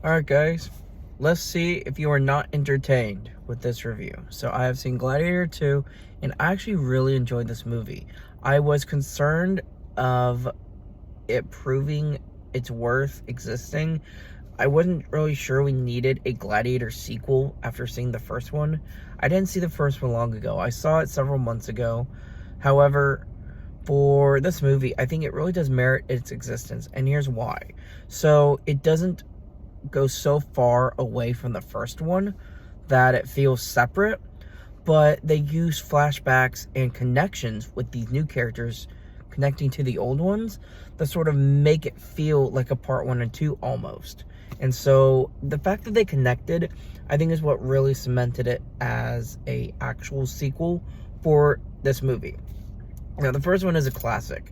Alright guys, let's see if you are not entertained with this review. So I have seen Gladiator 2 and I actually really enjoyed this movie. I was concerned of it proving its worth existing. I wasn't really sure we needed a Gladiator sequel after seeing the first one. I didn't see the first one long ago. I saw it several months ago. However, for this movie, I think it really does merit its existence, and here's why. So it doesn't go so far away from the first one that it feels separate, but they use flashbacks and connections with these new characters connecting to the old ones that sort of make it feel like a part 1 and 2 almost. And so the fact that they connected, I think, is what really cemented it as a actual sequel for this movie. Now, the first one is a classic.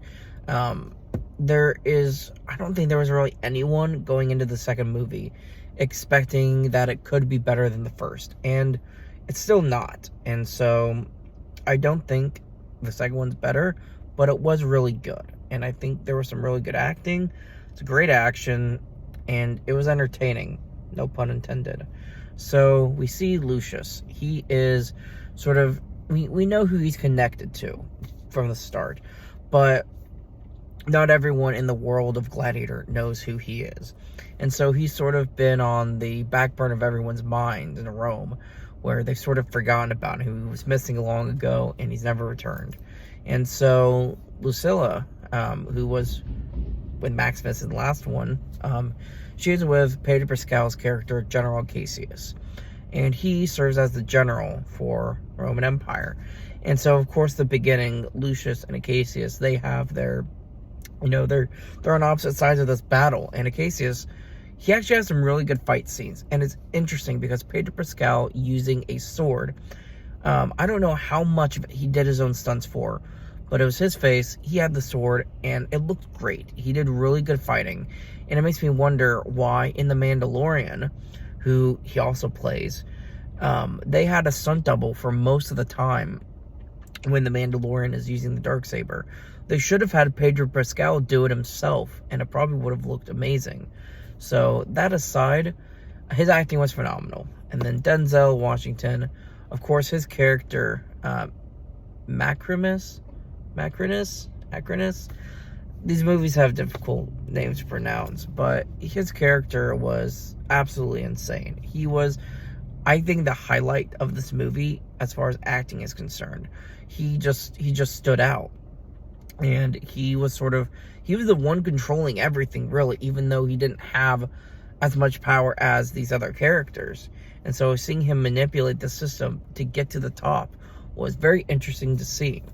I don't think there was really anyone going into the second movie expecting that it could be better than the first, and it's still not. And so I don't think the second one's better, but it was really good, and I think there was some really good acting. It's a great action, and it was entertaining, no pun intended. So we see Lucius. He is sort of, we know who he's connected to from the start, but not everyone in the world of Gladiator knows who he is. And so he's sort of been on the back burner of everyone's mind in Rome, where they've sort of forgotten about him. He was missing long ago, and he's never returned. And so Lucilla, who was with Maximus in the last one, she's with Pedro Pascal's character, General Cassius. And he serves as the general for Roman Empire. And so, of course, the beginning, Lucius and Cassius, they have their, they're on opposite sides of this battle. And Cassius, he actually has some really good fight scenes. And it's interesting because Pedro Pascal using a sword, I don't know how much of it he did his own stunts for, but it was his face, he had the sword, and it looked great. He did really good fighting. And it makes me wonder why in The Mandalorian, who he also plays, they had a stunt double for most of the time when the Mandalorian is using the Darksaber. They should have had Pedro Pascal do it himself, and it probably would have looked amazing. So that aside, his acting was phenomenal. And then Denzel Washington, of course, his character, Macrinus. These movies have difficult names to pronounce, but his character was absolutely insane. He was, I think, the highlight of this movie as far as acting is concerned. He just stood out. And he was the one controlling everything, really, even though he didn't have as much power as these other characters. And so seeing him manipulate the system to get to the top was very interesting to see.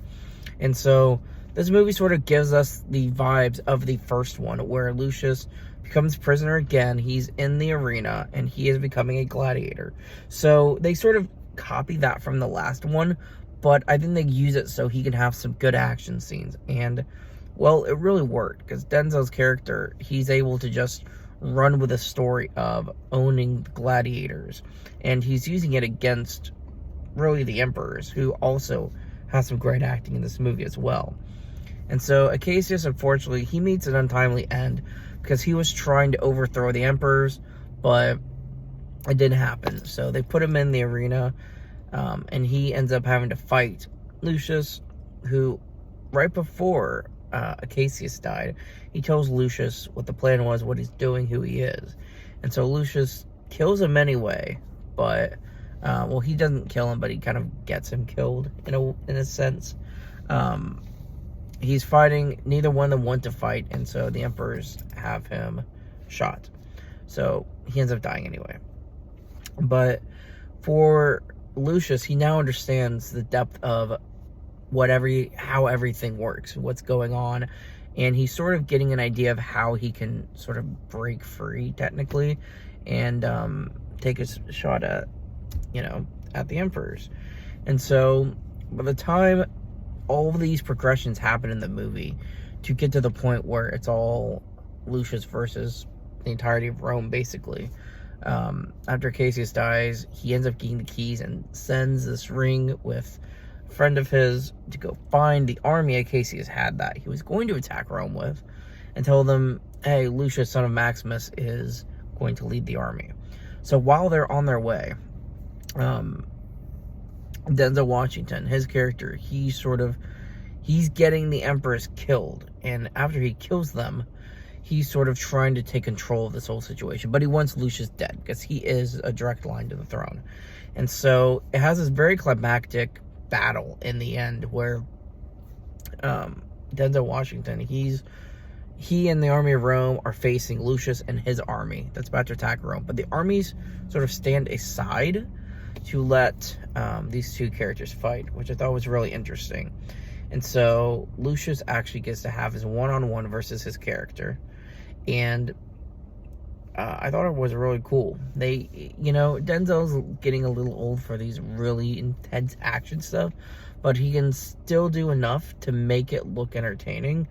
And so this movie sort of gives us the vibes of the first one, where Lucius becomes prisoner again. He's in the arena, and he is becoming a gladiator. So they sort of copy that from the last one, but I think they use it so he can have some good action scenes. And, well, it really worked, because Denzel's character, he's able to just run with a story of owning gladiators. And he's using it against, really, the emperors, who also has some great acting in this movie as well. And so Cassius, unfortunately, he meets an untimely end, because he was trying to overthrow the emperors, but it didn't happen. So they put him in the arena, and he ends up having to fight Lucius, who, right before Cassius died, he tells Lucius what the plan was, what he's doing, who he is. And so Lucius kills him anyway, but, well, he doesn't kill him, but he kind of gets him killed, in a sense. He's fighting, neither one of them want to fight, and so the emperors have him shot. So he ends up dying anyway. But for Lucius, he now understands the depth of how everything works, what's going on, and he's sort of getting an idea of how he can sort of break free, technically, and take a shot at the emperors. And so by the time all of these progressions happen in the movie to get to the point where it's all Lucius versus the entirety of Rome, basically, after Cassius dies, he ends up getting the keys and sends this ring with a friend of his to go find the army Cassius had that he was going to attack Rome with, and tell them, hey, Lucius, son of Maximus, is going to lead the army. So while they're on their way, Denzel Washington, his character, he's getting the Empress killed. And after he kills them, he's sort of trying to take control of this whole situation. But he wants Lucius dead, because he is a direct line to the throne. And so it has this very climactic battle in the end where Denzel Washington, he and the army of Rome are facing Lucius and his army that's about to attack Rome. But the armies sort of stand aside to let these two characters fight, which I thought was really interesting. And so Lucius actually gets to have his one-on-one versus his character. And I thought it was really cool. Denzel's getting a little old for these really intense action stuff, but he can still do enough to make it look entertaining,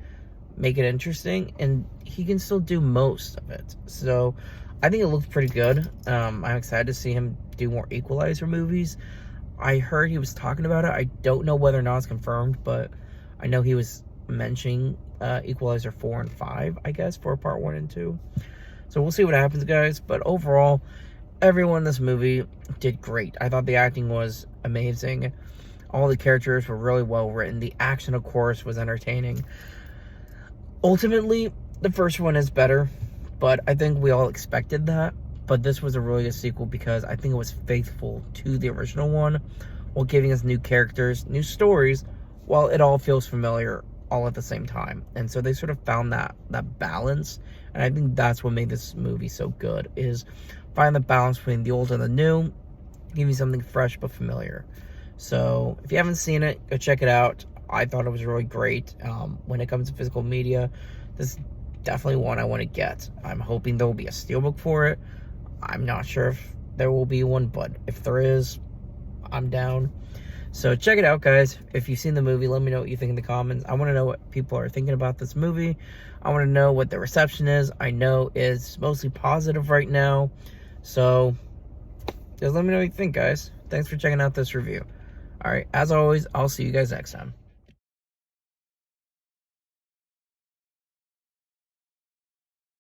make it interesting, and he can still do most of it. So I think it looks pretty good. I'm excited to see him do more Equalizer movies. I heard he was talking about it. I don't know whether or not it's confirmed, but I know he was mentioning Equalizer 4 and 5, I guess, for part 1 and 2. So we'll see what happens, guys. But overall, everyone in this movie did great. I thought the acting was amazing. All the characters were really well written. The action, of course, was entertaining. Ultimately, the first one is better, but I think we all expected that. But this was a really good sequel because I think it was faithful to the original one, while giving us new characters, new stories, while it all feels familiar all at the same time. And so they sort of found that balance, and I think that's what made this movie so good, is find the balance between the old and the new, give you something fresh but familiar. So if you haven't seen it, go check it out. I thought it was really great. When it comes to physical media, this is definitely one I want to get. I'm hoping there will be a steelbook for it. I'm not sure if there will be one, but if there is, I'm down. So check it out, guys. If you've seen the movie, let me know what you think in the comments. I want to know what people are thinking about this movie. I want to know what the reception is. I know it's mostly positive right now. So just let me know what you think, guys. Thanks for checking out this review. All right, as always, I'll see you guys next time.